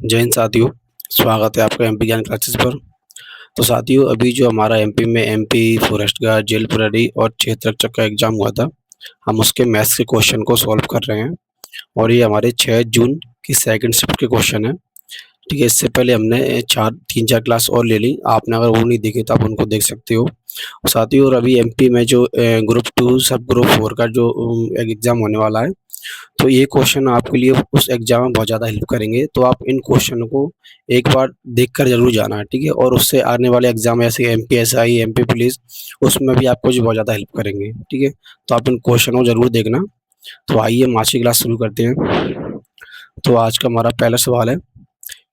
जय हिंद साथियों, स्वागत है आपका एमपी ज्ञान क्लासेस पर। तो साथियों, अभी जो हमारा एमपी में एमपी फॉरेस्ट गार्ड, जेल प्रहरी और क्षेत्र रक्षक का एग्जाम हुआ था, हम उसके मैथ्स के क्वेश्चन को सॉल्व कर रहे हैं और ये हमारे 6 जून की सेकंड शिफ्ट के क्वेश्चन है। ठीक है, इससे पहले हमने 3-4 क्लास और ले ली। आपने अगर वो नहीं देखे तो आप उनको देख सकते हो। साथियों, और अभी एमपी में जो ग्रुप 2 सब ग्रुप 4 का जो एग्जाम होने वाला है, तो ये क्वेश्चन आपके लिए उस एग्जाम में बहुत ज़्यादा हेल्प करेंगे। तो आप इन क्वेश्चन को एक बार देखकर ज़रूर जाना है, ठीक है। और उससे आने वाले एग्जाम ऐसे एमपीएसआई, एमपी पुलिस, उसमें भी आपको जो बहुत ज़्यादा हेल्प करेंगे, ठीक है। तो आप इन क्वेश्चन को ज़रूर देखना। तो आइए हम आज की क्लास शुरू करते हैं। तो आज का हमारा पहला सवाल है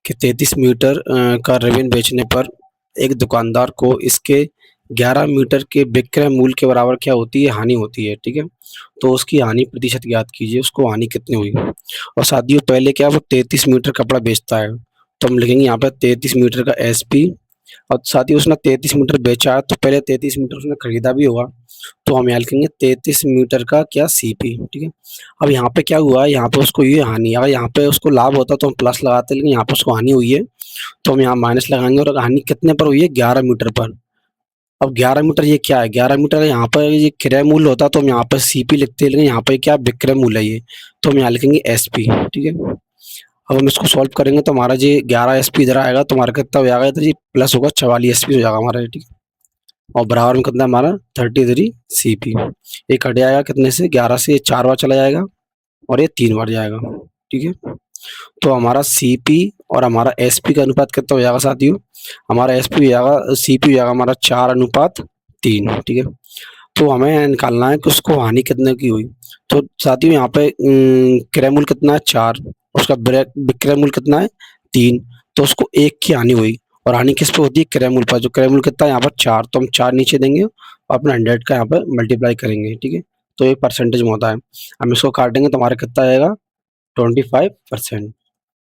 कि 33 मीटर का रिबन बेचने पर एक दुकानदार को इसके 11 मीटर के विक्रय मूल्य के बराबर क्या होती है, हानि होती है, ठीक है। तो उसकी हानि प्रतिशत ज्ञात कीजिए, उसको हानि कितनी हुई। और साथियों, पहले क्या वो 33 मीटर कपड़ा बेचता है, तो हम लिखेंगे यहाँ पे 33 मीटर का एसपी। और साथ ही उसने 33 मीटर बेचा है, तो पहले 33 मीटर उसने खरीदा भी होगा, तो हम यहाँ लिखेंगे 33 मीटर का क्या सीपी, ठीक है। अब यहाँ पे क्या हुआ है, यहाँ पे उसको ये हानि, अगर यहाँ पे उसको लाभ होता तो हम प्लस लगाते, लेकिन यहाँ पे उसको हानि हुई है तो हम यहाँ माइनस लगाएंगे। और हानि कितने पर हुई है, 11 मीटर पर। अब 11 मीटर ये क्या है, 11 मीटर यहाँ पर ये क्रय मूल्य होता तो हम यहाँ पर सीपी लिखते हैं, लेकिन यहाँ पर क्या विक्रय मूल्य है ये, तो हम यहाँ लिखेंगे एसपी, ठीक है। अब हम इसको सॉल्व करेंगे तो हमारा जी 11 एसपी इधर आएगा, तो हमारा कितना हो जाएगा, तो जी प्लस होगा 44 एसपी हो जाएगा हमारा, ठीक है। और बराबर में कितना हमारा 33 सीपी। ये कट जाएगा कितने से, 11 से, ये 4 बार चला जाएगा और ये 3 बार जाएगा, ठीक है। तो हमारा सीपी और हमारा एसपी का अनुपात कितना हो जाएगा साथियों, हमारा एसपी हो जाएगा, सीपी हो जाएगा हमारा 4:3, ठीक है। तो हमें निकालना है कि उसको हानि कितने की हुई। तो साथियों, यहाँ पे क्रय मूल्य कितना है, 4, उसका विक्रय मूल्य कितना है, 3, तो उसको 1 की हानि हुई। और हानि किस पे होती है, क्रय मूल्य पर। जो क्रय मूल्य कितना है यहाँ पर 4, तो हम 4 नीचे देंगे और अपना 100 का यहाँ पर मल्टीप्लाई करेंगे, ठीक है। तो ये परसेंटेज में होता है। हम इसको काटेंगे तो हमारा कितना आएगा, 25%।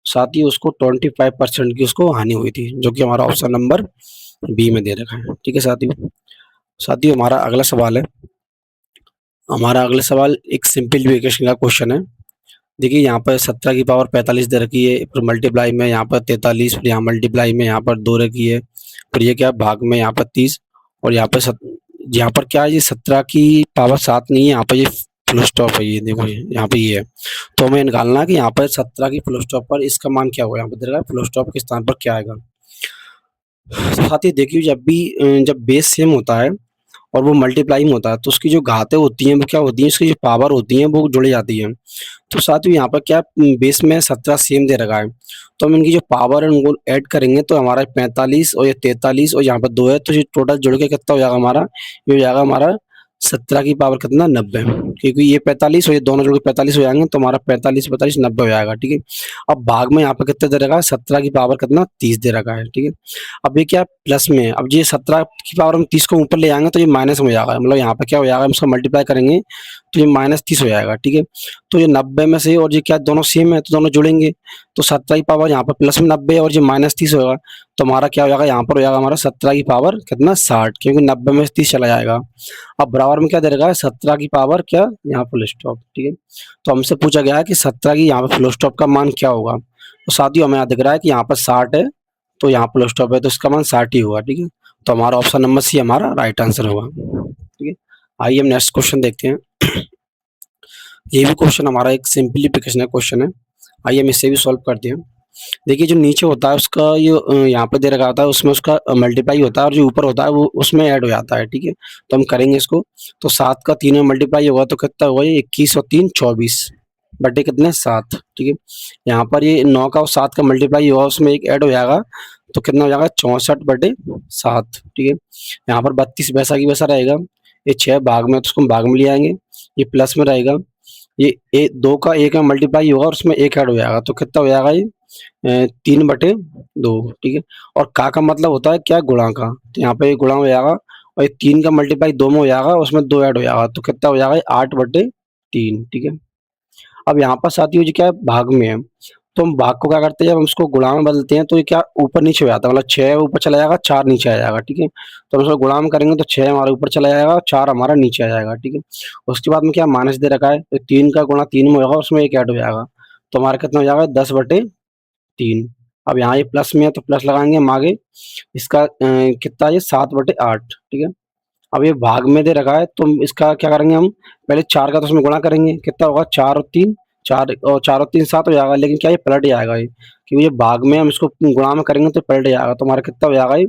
साथ ही उसको 25% की उसको हानि हुई थी, जो कि हमारा ऑप्शन नंबर बी में दे रखा है, ठीक है साथियों। साथियों, हमारा अगला सवाल है, हमारा अगला सवाल एक सिंप्लीफिकेशन का क्वेश्चन है। देखिए, यहाँ पर 17 की पावर 45 दे रखी है, फिर मल्टीप्लाई में यहाँ पर 43, फिर यहाँ मल्टीप्लाई में यहाँ पर 2 रखी है, फिर ये क्या भाग में यहाँ पर 30, और यहाँ पर क्या है, ये 17 की पावर 7 नहीं है, यहाँ पर ये फुल स्टॉप है, ये देखो, ये यहाँ पे ये है। तो हमें निकालना है कि यहाँ पर 17 की फुल स्टॉप पर इसका मान क्या होगा, यहाँ पर दे रखा है फुल स्टॉप के स्थान पर क्या आएगा। साथ ही देखिए, जब बेस सेम होता है और वो मल्टीप्लाई में होता है, तो उसकी जो घातें होती हैं वो क्या होती हैं, उसकी जो पावर होती हैं वो जुड़ जाती हैं। तो साथ ही यहाँ पर क्या बेस में 17 सेम दे रखा है, तो हम इनकी जो पावर है उनको ऐड करेंगे, तो हमारा 45 और ये 43 और यहाँ पर 2 है, तो ये टोटल जुड़ के कितना हो जाएगा हमारा, ये हो जाएगा हमारा 17 की पावर कितना, 90। क्योंकि ये 45 और ये दोनों जुड़ के 45 हो जाएंगे, तो हमारा 45 45 90 हो जाएगा, ठीक है। अब भाग में यहाँ पे कितना दे रखा है, 17 की पावर कितना, 30 दे रखा है, ठीक है। अब ये क्या प्लस में है, अब ये 17 की पावर हम 30 को ऊपर ले आएंगे तो ये माइनस में हो जाएगा, मतलब यहाँ पे क्या हो जाएगा, हम इसको मल्टीप्लाई करेंगे तो ये -30 हो जाएगा, ठीक है। तो ये 90 में से, और ये क्या दोनों सेम है तो दोनों जुड़ेंगे, तो 17 की पावर यहाँ पर प्लस में 90 और ये -30 होगा, तो हमारा क्या हो जाएगा, यहाँ पर हो जाएगा हमारा 17 की पावर कितना, 60, क्योंकि 90 में से 30 चला जाएगा। अब बराबर में क्या दे रखा है, 17 की पावर क्या, यहाँ फुल स्टॉप, ठीक है। तो हमसे पूछा गया है कि 17 की यहाँ पे फुल स्टॉप का मान क्या होगा। तो साथियों, हमें यहाँ दिख रहा है कि यहाँ पर 60 है, तो यहाँ फुल स्टॉप है, तो इसका मान 60 ही होगा, ठीक है। तो हमारा ऑप्शन नंबर सी हमारा राइट आंसर होगा, ठीक है। आइए हम नेक्स्ट क्वेश्चन देखते हैं। ये भी क्वेश्चन हमारा एक सिंप्लीफिकेशन का क्वेश्चन है। आइए हम इसे भी सॉल्व करते हैं। देखिए, जो नीचे होता है उसका ये यहाँ पे दे रखा होता है, उसमें उसका मल्टीप्लाई होता है, और जो ऊपर होता है वो उसमें ऐड हो जाता है, ठीक है। तो हम करेंगे इसको, तो 7 का 3 में मल्टीप्लाई होगा तो कितना होगा, ये 21 और 3 24 बटे कितने, 7, ठीक है। यहाँ पर ये 9 का और 7 का मल्टीप्लाई होगा, उसमें एक ऐड हो जाएगा, तो कितना हो जाएगा, 64/7, ठीक है। यहाँ पर 32 वैसा की वैसा रहेगा, ये 6 भाग में, तो उसको हम भाग में ले आएंगे, ये प्लस में रहेगा, ये 2 का 1 में मल्टीप्लाई होगा और उसमें 1 ऐड हो जाएगा, तो कितना हो जाएगा, ये 3/2, ठीक है। और का मतलब होता है क्या, गुणा का, तो यहाँ पे गुणा हो जाएगा, और ये 3 का मल्टीप्लाई 2 में हो जाएगा, उसमें 2 ऐड हो जाएगा, तो कितना हो जाएगा, 8/3, ठीक है। अब यहाँ पर साथियों जी क्या है, भाग में है, तो हम भाग को क्या करते हैं, जब हम उसको गुणा में बदलते हैं तो ये क्या ऊपर नीचे हो जाता है, मतलब 6 ऊपर चला जाएगा, 4 नीचे आ जाएगा, ठीक है। तो हम उसको गुणा में करेंगे तो 6 हमारा ऊपर चला जाएगा, 4 हमारा नीचे आ जाएगा, ठीक है। उसके बाद में क्या माइनस दे रखा है, तो 3 का गुणा 3 में होगा, उसमें 1 ऐड हो जाएगा, तो हमारा कितना हो जाएगा, 10/3, अब यहाँ ये प्लस में है तो प्लस लगाएंगे हम आगे। इसका कितना, ये 7/8, ठीक है। अब ये भाग में दे रखा है तो इसका क्या करेंगे हम, पहले 4 का तो उसमें गुणा करेंगे, कितना होगा 4 और 3, 4 और 3 7 हो जाएगा, लेकिन क्या ये पलट जाएगा ये, क्योंकि ये भाग में हम इसको गुणा में करेंगे तो पलट जाएगा, तो हमारा कितना हो जाएगा ये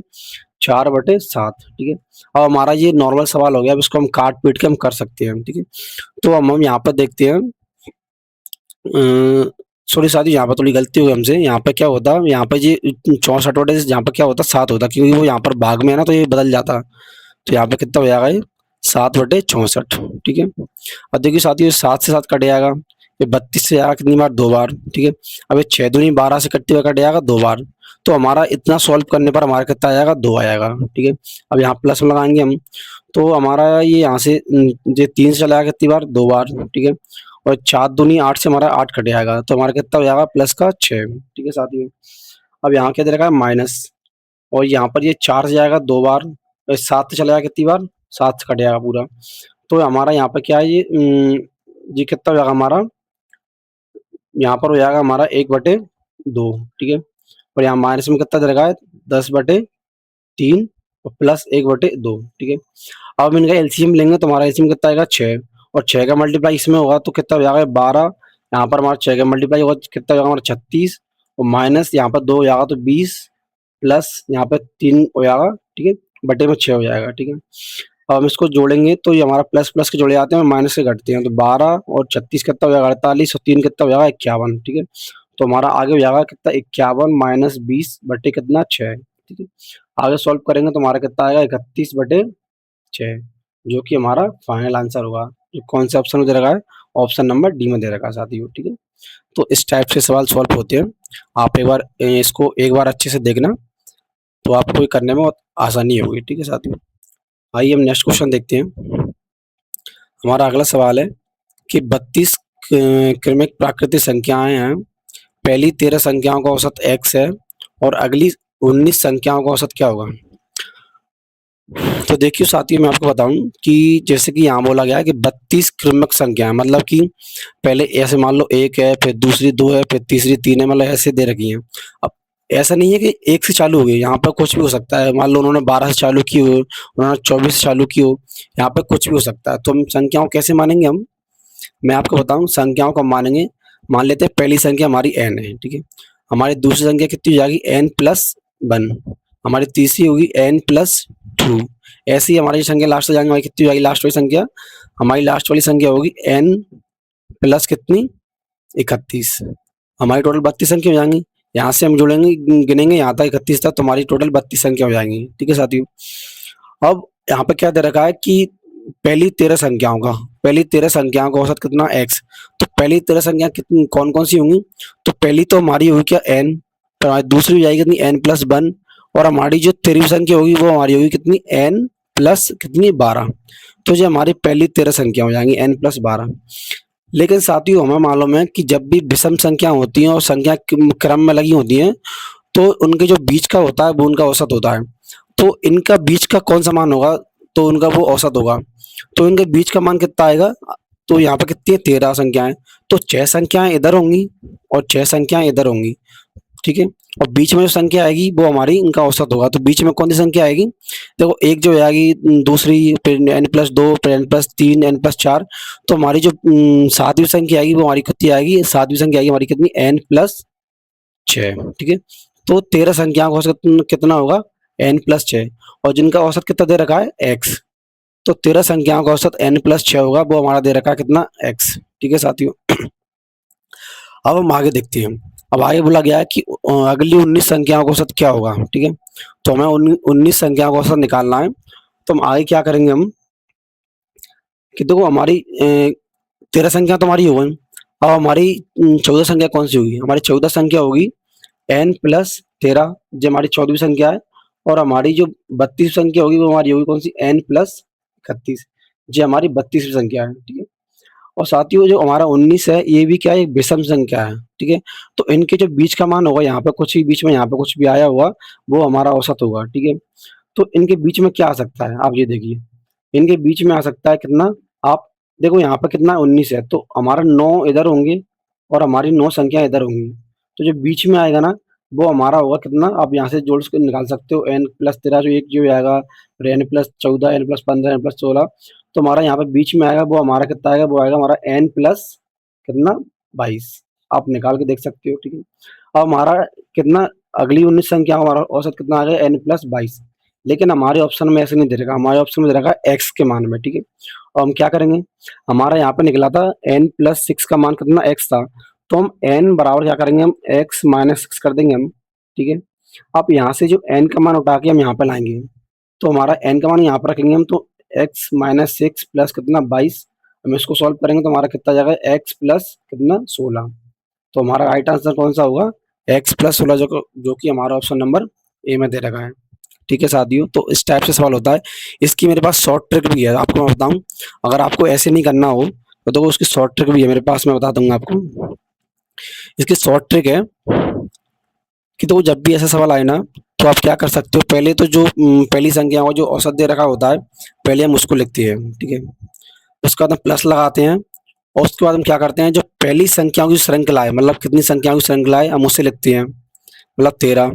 4/7, ठीक है। अब हमारा ये नॉर्मल सवाल हो गया, अब इसको हम काट पीट के हम कर सकते हैं, ठीक है। तो हम यहाँ पर देखते हैं, सॉरी साथी, यहाँ पर थोड़ी गलती हुई हमसे, यहाँ पे क्या होता, यहाँ पे ये 64 यहाँ पे क्या होता 7 होता, क्योंकि वो यहाँ पर भाग में है ना तो ये बदल जाता। तो यहाँ पे कितना हो जाएगा ये 7/64, ठीक है। अब देखिए साथियों, 7 से 7 कट जाएगा, ये 32 से आएगा कितनी बार, 2 बार, ठीक है। अब ये 6 दूनी 12 से कटते हुए कट जाएगा 2 बार। तो हमारा इतना सॉल्व करने पर हमारा कितना आ जाएगा, 2 आ जाएगा, ठीक है। अब यहाँ प्लस में लगाएंगे हम, तो हमारा ये यहाँ से ये 3 से चला जाएगा कितनी बार, 2 बार, ठीक है। और 4 दूनी 8 से हमारा 8 कट जाएगा, तो हमारा कितना हो जाएगा प्लस का 6, ठीक है साथियों। अब यहाँ क्या दे रखा है, माइनस, और यहाँ पर ये 4 से जाएगा 2 बार, 7 से चला जाएगा कितनी बार, 7 से कट जाएगा पूरा। तो हमारा यहाँ पे क्या है, ये कितना हो जाएगा हमारा, यहाँ पर हो जाएगा हमारा 1/2, ठीक है। और यहाँ माइनस में कितना दे रखा है, 10/3 और प्लस 1/2, ठीक है। अब हम इनका एलसीएम लेंगे तो हमारा एलसीएम कितना आएगा, 6, और 6 का मल्टीप्लाई इसमें होगा तो कितना हो जाएगा 12, यहाँ पर हमारा 6 का मल्टीप्लाई होगा तो कितना हो जाएगा हमारा 36, और माइनस यहाँ पर 2 हो जाएगा तो 20, प्लस यहाँ पे 3 हो जाएगा, ठीक है, बटे में 6 हो जाएगा, ठीक है। अब हम इसको जोड़ेंगे तो ये हमारा प्लस प्लस के जोड़े जाते हैं और माइनस के घटते हैं, तो 12 और 36 कितना हो जाएगा 48, और 3 कितना हो जाएगा 51, ठीक है। तो हमारा आगे हो जाएगा कितना 51 माइनस 20 बटे कितना 6, ठीक है। आगे सॉल्व करेंगे तो हमारा कितना आएगा 31/6, जो कि हमारा फाइनल आंसर होगा। जो कौन से ऑप्शन में दे रखा है, ऑप्शन नंबर डी में दे रखा है साथियों, ठीक है। तो इस टाइप से सवाल सॉल्व होते हैं। आप एक बार इसको एक बार अच्छे से देखना, तो आपको ये करने में बहुत आसानी होगी, ठीक है साथियों। आइए हम नेक्स्ट क्वेश्चन देखते हैं। हमारा अगला सवाल है कि 32 क्रमिक प्राकृतिक संख्याएं हैं। पहली 13 संख्याओं का औसत x है और अगली 19 संख्याओं का औसत क्या होगा। तो देखिए साथियों, मैं आपको बताऊं कि जैसे कि यहाँ बोला गया है कि 32 क्रमिक संख्याएं, मतलब कि पहले ऐसे मान लो 1 है, फिर दूसरी 2 है, फिर तीसरी 3 है, मतलब ऐसे दे रखी है। अब ऐसा नहीं है कि 1 से चालू हो गई, यहाँ पर कुछ भी हो सकता है। मान लो उन्होंने 12 से चालू की हो, उन्होंने 24 से चालू की हो, यहाँ पे कुछ भी हो सकता है। तो हम संख्याओं कैसे मानेंगे हम, मैं आपको बताऊं संख्याओं को मानेंगे। मान लेते हैं पहली संख्या हमारी n है, ठीक है। हमारी दूसरी संख्या कितनी हो जाएगी n+1, हमारी तीसरी होगी n+2। ऐसी ही हमारी संख्या लास्ट जाएंगे, हमारी कितनी हो जाएगी लास्ट वाली संख्या, हमारी लास्ट वाली संख्या होगी n प्लस कितनी 31। हमारी टोटल 32 संख्या हो जाएंगी। यहाँ से हम जोड़ेंगे, गिनेंगे यहाँ तक 31 तक, तो हमारी टोटल 32 संख्या हो जाएंगी, ठीक है साथियों। अब यहाँ पे क्या दे रखा है कि पहली 13 संख्याओं का औसत कितना x। तो पहली 13 संख्या कितनी कौन कौन सी होंगी, तो पहली तो हमारी होगी क्या n, तो हमारी दूसरी हो जाएगी कितनी n+1, और हमारी जो 13वीं संख्या होगी वो हमारी होगी कितनी n प्लस कितनी 12। तो ये हमारी पहली 13 संख्या हो जाएंगी n+12। लेकिन साथियों हमें मालूम है कि जब भी विषम संख्या होती हैं और संख्या क्रम में लगी होती हैं, तो उनके जो बीच का होता है वो उनका औसत होता है। तो इनका बीच का कौन सा मान होगा, तो उनका वो औसत होगा। तो इनके बीच का मान कितना आएगा, तो यहाँ पे कितनी है 13 संख्याएं, तो 6 संख्याएं इधर होंगी और 6 संख्याएं इधर होंगी, ठीक है। और बीच में जो संख्या आएगी वो हमारी इनका औसत होगा। तो बीच में कौन सी संख्या आएगी, देखो एक जो आएगी, दूसरी, फिर n+2, फिर n+3, n+4। तो हमारी जो 7वीं संख्या आएगी वो हमारी कितनी आएगी, 7वीं संख्या आएगी हमारी कितनी n+6, ठीक है। तो 13 संख्याओं का औसत कितना होगा n+6, और जिनका औसत कितना दे रखा है x। तो 13 संख्याओं का औसत n+6 होगा, वो हमारा दे रखा है कितना x, ठीक है साथियों। अब हम आगे देखते हैं। अब आगे बोला गया है कि अगली 19 संख्याओं का औसत क्या होगा, ठीक है। तो हमें 19 संख्याओं का औसत निकालना है। तो हम आगे क्या करेंगे हम, कि देखो हमारी 13 संख्या तो हमारी हो गई। अब हमारी 14 संख्या कौन सी होगी, हमारी 14 संख्या होगी n+13, जो हमारी 14वीं संख्या है। और हमारी जो 32वीं संख्या होगी वो हमारी होगी कौन सी, n+31, जो हमारी 32वीं संख्या है, ठीक है। और साथियों जो हमारा 19 है ये भी क्या है, एक विषम संख्या है, ठीक है। तो इनके जो बीच का मान होगा, यहाँ पे कुछ ही बीच में यहाँ पे कुछ भी आया हुआ, वो हमारा औसत होगा, ठीक है। तो इनके बीच में क्या आ सकता है, आप ये देखिए, इनके बीच में आ सकता है कितना, आप देखो यहाँ पे कितना 19 है, तो हमारा 9 इधर होंगे और हमारी 9 संख्या इधर होंगी। तो जो बीच में आएगा ना, वो हमारा होगा कितना, आप यहाँ से जोड़ के निकाल सकते हो, n प्लस 13 जो 1 जो आएगा, फिर n plus 14, n plus 15, n plus 16, तो हमारा यहाँ पे बीच में आएगा, वो हमारा कितना आएगा, वो आएगा हमारा n प्लस कितना 22। आप निकाल के देख सकते हो, ठीक है। अब हमारा कितना, अगली 19 संख्या हमारा औसत कितना आ गया, n प्लस 22। लेकिन हमारे ऑप्शन में ऐसे नहीं दे रखा, हमारे ऑप्शन में दे रखा x के मान में, ठीक है। और हम क्या करेंगे, हमारा यहाँ पे निकला था n प्लस 6 का मान कितना x था, तो हम n बराबर क्या करेंगे, हम x माइनस 6 कर देंगे हम, ठीक है। अब यहाँ से जो n का मान उठा के हम यहाँ पे लाएंगे, तो हमारा n का मान यहाँ पर रखेंगे हम, तो x माइनस 6 प्लस कितना 22, हम इसको सॉल्व करेंगे तो हमारा कितना जाएगा, x प्लस कितना 16। तो हमारा राइट आंसर कौन सा होगा, x प्लस 16, जो कि हमारा ऑप्शन नंबर ए में दे रखा है। ठीक है साथियों, तो इस टाइप से सवाल होता है। इसकी मेरे पास शॉर्ट ट्रिक भी है, आपको मैं बताऊं, अगर आपको ऐसे नहीं करना हो तो देखो उसकी शॉर्ट ट्रिक भी है मेरे पास, मैं बता दूंगा आपको। इसकी शॉर्ट ट्रिक है कि तो जब भी ऐसा सवाल आए ना, तो आप क्या कर सकते हो, पहले तो जो पहली संख्या को जो औसत दे रखा होता है, पहले हम उसको लिखते हैं, ठीक है। उसके बाद हम प्लस लगाते हैं, और उसके बाद हम क्या करते हैं, जो पहली संख्याओं की श्रृंखला है, मतलब कितनी संख्याओं की श्रृंखला है, हम उसे लिखते हैं, मतलब 13।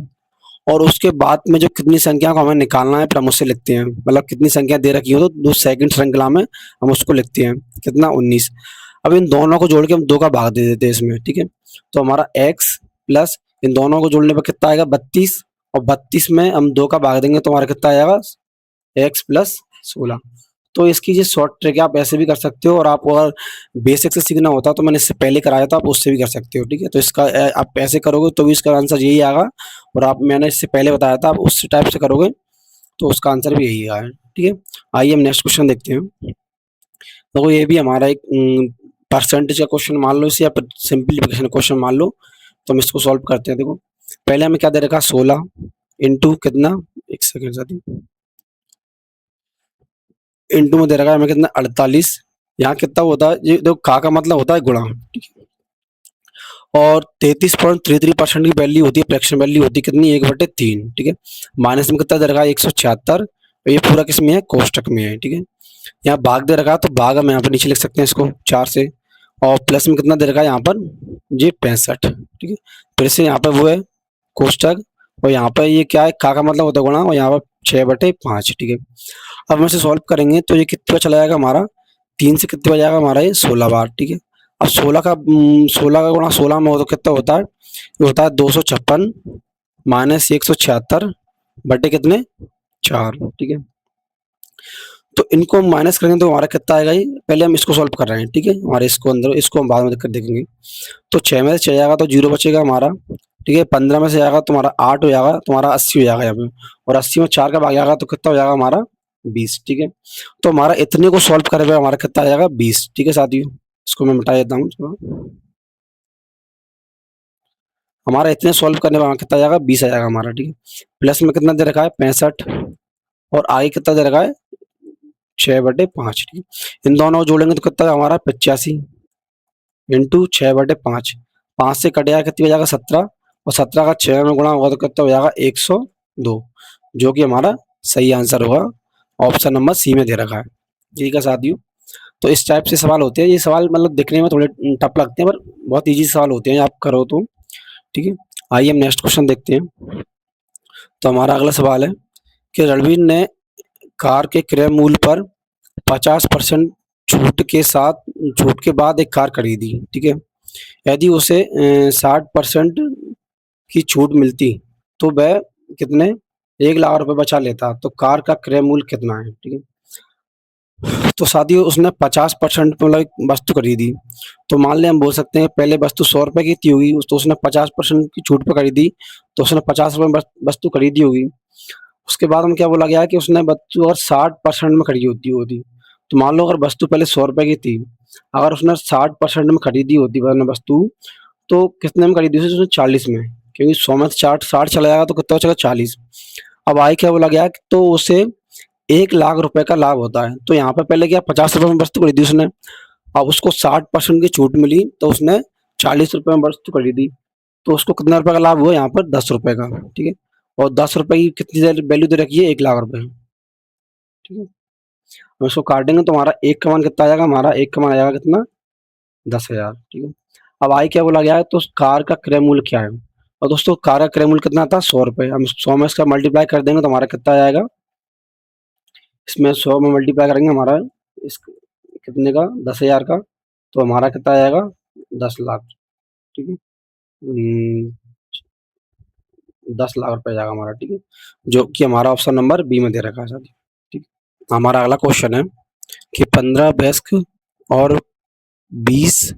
और उसके बाद में जो कितनी संख्या को हमें निकालना है, फिर हम उससे लिखते हैं, मतलब कितनी संख्या दे रखी हो तो दो सेकंड श्रृंखला में हम उसको लिखते हैं, कितना 19। अब इन दोनों को जोड़ के हम 2 का भाग दे देते हैं इसमें, ठीक है। तो हमारा x प्लस इन दोनों को जोड़ने पर कितना आएगा, 32, और 32 में हम 2 का भाग देंगे तो हमारा कितना आएगा, x प्लस 16। तो इसकी जो शॉर्ट ट्रिक है, आप ऐसे भी कर सकते हो, और आप अगर बेसिक से सीखना होता तो मैंने इससे पहले कराया था, आप उससे भी कर सकते हो, ठीक है। तो इसका आप ऐसे करोगे तो भी इसका आंसर यही आएगा, और आप मैंने इससे पहले बताया था, आप उस टाइप से करोगे तो उसका आंसर भी यही आएगा, ठीक है। आइए हम नेक्स्ट क्वेश्चन देखते हैं। तो ये भी हमारा एक परसेंटेज का क्वेश्चन मान लो इसे, या सिंप्लीफिकेशन क्वेश्चन मान लो। तो हम इसको सॉल्व करते हैं। देखो पहले हमें क्या दे रखा, 16 इंटू कितना, एक सेकेंड साथी, इंटू में दे रखा है हमें कितना, 48। यहाँ कितना होता है, ये देखो का मतलब होता है गुणा, ठीक है। और 33.33% की वैल्यू होती है, फ्रैक्शन वैल्यू होती है कितनी, 1/3, ठीक है। माइनस में कितना दे रखा है, 176, और ये पूरा किस में है, कोष्टक में है, ठीक है। यहाँ भाग दे रखा है, तो भाग हम यहाँ पर नीचे लिख सकते हैं इसको 4 से, और प्लस में कितना दे रखा है यहाँ पर, ये 65, ठीक है। फिर से यहाँ पर वो है कोष्टक, और यहाँ पर ये क्या है, का मतलब होता है गुणा, और यहाँ पर 6/5, ठीक है। अब हम इसे सॉल्व करेंगे तो ये कितने चला जाएगा हमारा, 3 से कितने जाएगा हमारा, ये 16 बार, ठीक है। अब 16 का गुणा 16 में हो तो कितना होता है, ये होता है 256 माइनस 176 बटे कितने 4, ठीक है। तो इनको हम माइनस करेंगे तो हमारा कितना आएगा, ये पहले हम इसको सॉल्व कर रहे हैं, ठीक है। हमारे इसको अंदर, इसको हम बाद में कर देखेंगे। तो 6 में से 6 जाएगा तो 0 बचेगा हमारा, ठीक है। 15 में से जाएगा तुम्हारा 8 हो जाएगा, तुम्हारा 80 हो जाएगा यहाँ पे, और 80 में 4 का भाग जाएगा तो कितना हो जाएगा हमारा 20, ठीक है। तो हमारा इतने को सॉल्व करे हुए हमारा कितना आ जाएगा 20, ठीक है साथियों। इसको मैं मिटा देता हूँ थोड़ा। हमारा इतने सॉल्व करने पर कितना आ जाएगा, 20 आ जाएगा हमारा, ठीक है। प्लस में कितना दे रखा है, 65, और आगे कितना दे रखा है, 6/5, ठीक है। इन दोनों को जोड़ेंगे तो कितना हमारा 85 इंटू 6/5, 5 से कटेगा कितनी हो जाएगा 17, और 17 का 6 में गुणा होगा तो कितना हो जाएगा 102, जो कि हमारा सही आंसर होगा, ऑप्शन नंबर सी में दे रखा है, ठीक है साथियों। तो इस टाइप से सवाल होते हैं, ये सवाल मतलब दिखने में थोड़े टफ लगते हैं, पर बहुत इजी सवाल होते हैं आप करो तो, ठीक है। आइए हम नेक्स्ट क्वेश्चन देखते हैं। तो हमारा अगला सवाल है कि रणवीर ने कार के क्रय मूल्य पर 50% छूट के साथ, छूट के बाद एक कार खरीदी, ठीक है। यदि उसे 60% की छूट मिलती तो वह कितने 1 लाख रुपए बचा लेता, तो कार का क्रय मूल्य कितना है, ठीक है। तो साथियों उसने 50% मतलब एक वस्तु खरीदी, तो मान लें हम बोल सकते हैं पहले वस्तु 100 रुपए की थी होगी, तो उसने 50% की छूट पे खरीदी, तो उसने 50 रुपए में वस्तु खरीदी होगी। उसके बाद में क्या बोला गया कि उसने वस्तु अगर 60% में खरीदी होती, तो मान लो अगर वस्तु पहले 100 रुपए की थी, अगर उसने 60% में खरीदी होती वस्तु, तो कितने में खरीदी थी उसने, 40 में, क्योंकि 100 में से 60 चला जाएगा तो कितना बचेगा 40। अब आगे क्या बोला गया कि तो उसे 1 लाख रुपए का लाभ होता है, तो यहाँ पे पहले क्या 50 रुपए में वस्तु खरीदी उसने, अब उसको 60% की छूट मिली तो उसने 40 रुपए में वस्तु खरीदी, तो उसको कितना रुपए का लाभ हुआ यहाँ पर 10 रुपए का, ठीक है। और 10 रुपए की कितनी वैल्यू दे रखी है, 1 लाख रुपए, ठीक है। हम इसको काटेंगे तो हमारा एक का मान कितना आ जाएगा, हमारा एक का मान आ जाएगा कितना, 10,000, ठीक है। अब आगे क्या बोला गया है, तो उस कार का क्रय मूल्य क्या है, और दोस्तों कार का क्रय मूल्य कितना था 100 रुपये। हम 100 में इसका मल्टीप्लाई कर देंगे तो हमारा कितना आएगा, इसमें 100 में मल्टीप्लाई करेंगे हमारा इस कितने का 10,000 का, तो हमारा कितना आएगा 10 लाख। ठीक है, 10 लाख रुपए जाएगा हमारा। ठीक है, जो कि हमारा ऑप्शन नंबर बी में दे रखा है साथी। ठीक, हमारा अगला क्वेश्चन है कि 15 वयस्क और 20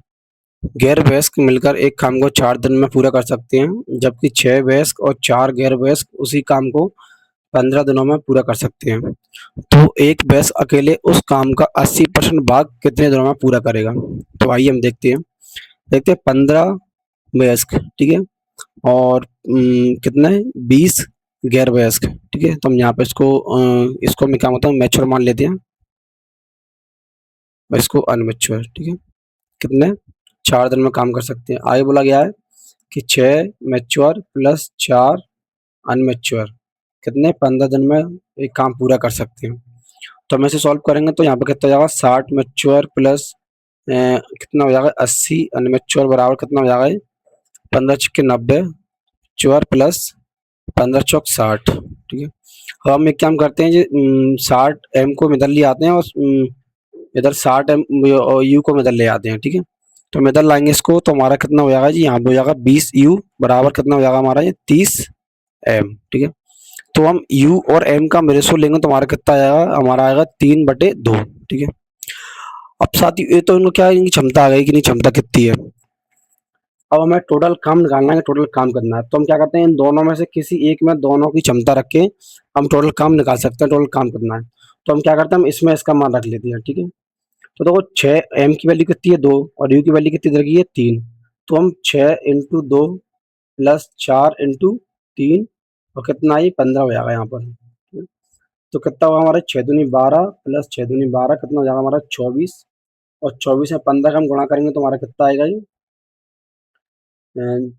गैर वयस्क मिलकर एक काम को 4 दिन में पूरा कर सकते हैं, जबकि 6 वयस्क और 4 गैर वयस्क उसी काम को 15 दिनों में पूरा कर सकते हैं। तो एक वयस्क अकेले उस काम का 80% भाग कितने दिनों में पूरा करेगा। तो आइए हम देखते हैं 15 वयस्क, ठीक है, और कितना है 20 गैर वयस्क। ठीक है, तो हम यहाँ पे इसको मैं क्या होता है मैच्योर मान लेते हैं और इसको अनमेच्योर। ठीक है, कितने 4 दिन में काम कर सकते हैं। आगे बोला गया है कि 6 मैच्योर प्लस 4 अनमेच्योर कितने 15 दिन में एक काम पूरा कर सकते हैं। तो हम इसे सॉल्व करेंगे तो यहाँ पे कितना हो जाएगा 60 मैच्योर प्लस कितना हो जाएगा 80 अनमेच्योर बराबर कितना हो जाएगा 15 छक्के 90 मैच्योर प्लस 15 चौक 60। ठीक है, अब हम एक काम करते हैं जी 60 एम को इधर ले आते हैं और इधर 60 एम यू को इधर ले आते हैं। ठीक है, तो हम इधर लाएंगे इसको तो हमारा कितना हो जाएगा जी, यहाँ पे हो जाएगा 20 यू बराबर कितना हो जाएगा हमारा ये 30 एम। ठीक है, तो हम u और m का रेशो लेंगे तो हमारा कितना आएगा, हमारा आएगा 3/2। ठीक है, अब साथ ही ये तो इनको क्या है, इनकी क्षमता आ गई कि नहीं, क्षमता कितनी है। अब हमें टोटल काम निकालना है, टोटल काम करना है, तो हम क्या करते हैं इन दोनों में से किसी एक में दोनों की क्षमता रख के हम टोटल काम निकाल सकते हैं। टोटल काम करना है तो हम क्या करते हैं, हम इसमें इसका मान रख लेते हैं। ठीक है, तो देखो 6 m की वैल्यू कितनी है 2 और u की वैल्यू कितनी रखी है 3, तो हम 6 इंटू 2 प्लस 4 इंटू 3 और कितना ये 15 हो जाएगा यहाँ पर। तो कितना होगा हमारा 6 दूनी 12 प्लस 6 दूनी 12 कितना हो जाएगा हमारा 24 और 24 में 15 का हम गुणा करेंगे तो हमारा कितना आएगा ये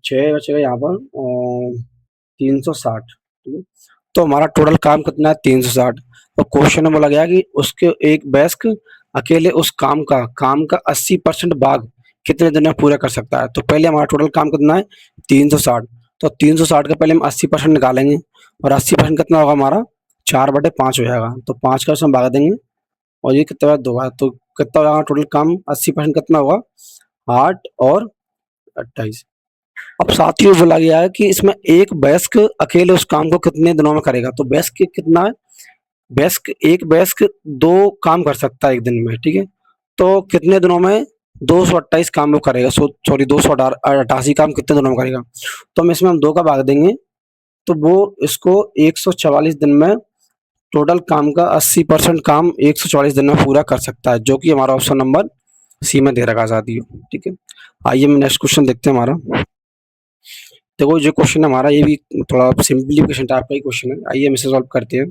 6 बचेगा यहाँ पर 360। ठीक है, तो हमारा टोटल काम कितना है 360 और क्वेश्चन में बोला गया कि उसके एक वयस्क अकेले उस काम का 80% भाग कितने दिन में पूरा कर सकता है। तो पहले हमारा टोटल काम कितना है 360, तो 360 का पहले हम 80% निकालेंगे और 80% कितना होगा हमारा 4/5 हो जाएगा, तो 5 का उसमें भाग देंगे और ये कितना है 2 है, तो कितना होगा टोटल काम 80% कितना होगा 8 और 28। अब साथियों बोला गया है कि इसमें एक वयस्क अकेले उस काम को कितने दिनों में करेगा। तो वयस्क कितना है, एक वयस्क 2 काम कर सकता है एक दिन में। ठीक है, तो कितने दिनों में 228 काम वो करेगा, सॉरी 288 काम कितने दिनों में करेगा। तो हम इसमें 2 का भाग देंगे तो वो इसको 144 दिन में टोटल काम का 80% काम 144 दिन में पूरा कर सकता है, जो कि हमारा ऑप्शन नंबर सी में दे रखा है साथियों। ठीक है, आइए हम नेक्स्ट क्वेश्चन देखते हैं। हमारा देखो जो क्वेश्चन है हमारा ये भी थोड़ा सिंप्लीफिकेशन टाइप का ही क्वेश्चन है, आइए हम इसे सॉल्व करते हैं।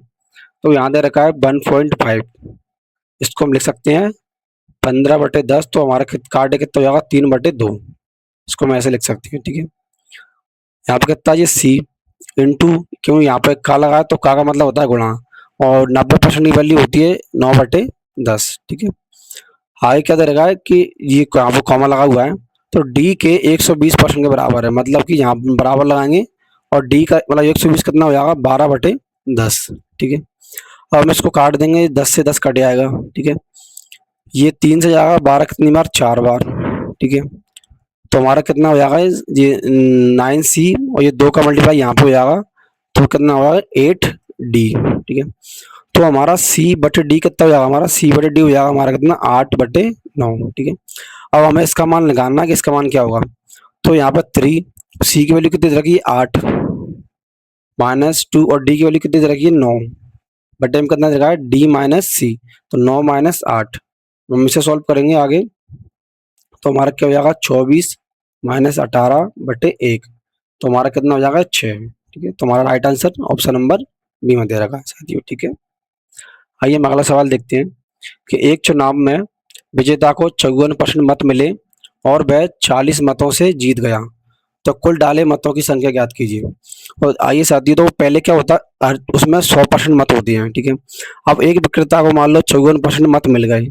तो यहाँ दे रखा है 1.5, इसको हम लिख सकते हैं 15/10, तो हमारा काटे कितना हो जाएगा 3/2, इसको मैं ऐसे लिख सकती हूँ। ठीक है, यहाँ पे कितना ये सी इंटू, क्यों यहाँ पे का लगा है तो का मतलब होता है गुणा, और 90% की वैल्यू होती है 9/10। ठीक है, हाई क्या दे रखा है कि ये यहाँ पे कॉमा लगा हुआ है तो डी के 120% के बराबर है, मतलब कि यहाँ बराबर लगाएंगे और डी का मतलब 120 कितना हो जाएगा 12/10। ठीक है, अब हम इसको काट देंगे 10 से 10 कट जाएगा। ठीक है, ये 3 से जाएगा 12 कितनी बार 4 बार। ठीक है, तो हमारा कितना हो जाएगा ये 9C और ये 2 का मल्टीप्लाई यहाँ पे हो जाएगा तो कितना होगा 8D। ठीक है, तो हमारा C/D कितना हो जाएगा, हमारा C/D हो जाएगा हमारा कितना 8/9। ठीक है, अब हमें इसका मान निकालना है कि इसका मान क्या होगा। तो यहाँ पर 3 C की वैल्यू कितनी रखी है 8 -2 और D की वैल्यू कितनी रखी है 9 बटे में कितना रखा है D -C, तो 9 - 8 हम इसे सॉल्व करेंगे आगे तो हमारा क्या हो जाएगा 24 - 18/1, तो हमारा कितना हो जाएगा 6। ठीक है, तो हमारा right answer option number B में दे रखा है साथियों। ठीक है, आइए हम अगला सवाल देखते हैं कि एक चुनाव में विजेता को 54% मत मिले और वह 40 मतों से जीत गया, तो कुल डाले मतों की संख्या ज्ञात कीजिए। और आइए साथियों, तो पहले क्या होता है उसमें 100% मत होती हैं। ठीक है, अब एक विक्रेता को मान लो 54% मत मिल गए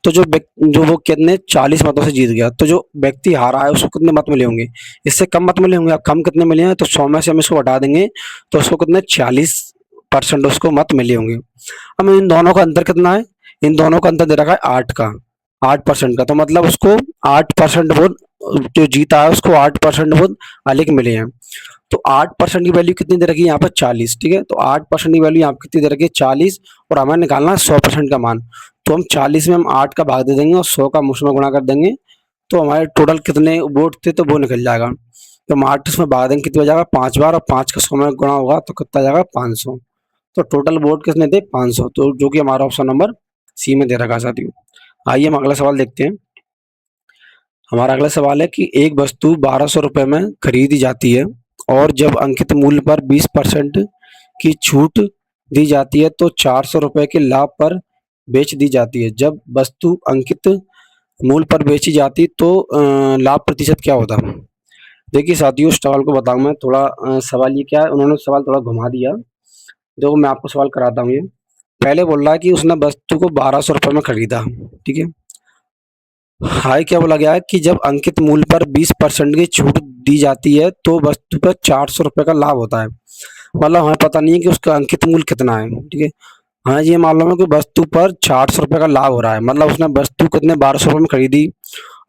तो जो वो कितने 40 मतों से जीत गया, तो जो व्यक्ति हारा है उसको कितने मत मिले होंगे? इससे कम मत मिले होंगे। अब कम कितने मिले हैं? तो 100 में से हम इसको हटा देंगे तो उसको कितने 40% उसको मत मिले होंगे। अब इन दोनों का अंतर कितना है? इन दोनों का अंतर दे रखा है 8 का, 8% का। तो मतलब उसको 8% वोट, जो जीता है उसको 8% वोट अधिक मिले हैं। तो 8% की वैल्यू कितनी दे रखी है यहाँ पर? 40। ठीक है, तो 8% की वैल्यू यहाँ पर कितनी दे रखी है? 40। और हमें निकालना है 100% का मान। तो हम 40 में हम 8 का भाग दे देंगे और 100 का मुश्त में गुणा कर देंगे, तो हमारे टोटल कितने वोट थे तो वो निकल जाएगा। तो हम 8 उसमें भाग देंगे, कितनी हो जाएगा? 5 बार, और 5 का 100 में गुणा होगा तो कितना जाएगा? 500। तो टोटल वोट किसने थे? 500। तो जो कि हमारा ऑप्शन नंबर सी में दे रखा है साथियों। आइए हम अगला सवाल देखते हैं। हमारा अगला सवाल है कि एक वस्तु 1200 रुपये में खरीदी जाती है और जब अंकित मूल्य पर 20% की छूट दी जाती है तो 400 रुपये के लाभ पर बेच दी जाती है। जब वस्तु अंकित मूल्य पर बेची जाती तो लाभ प्रतिशत क्या होता? देखिए साथियों, इस सवाल को बताऊं मैं थोड़ा। सवाल ये क्या है, उन्होंने सवाल थोड़ा घुमा दिया। देखो मैं आपको सवाल कराता हूँ। ये पहले बोल रहा है कि उसने वस्तु को 1200 रुपये में खरीदा। ठीक है, हाई क्या बोला गया है कि जब अंकित मूल्य पर 20% की छूट दी जाती है तो वस्तु पर 400 रुपये का लाभ होता है। मतलब हमें पता नहीं है कि उसका अंकित मूल्य कितना है। ठीक है, हाँ ये मालूम है कि वस्तु पर 400 रुपये का लाभ हो रहा है। मतलब उसने वस्तु कितने 1200 रुपये में खरीदी।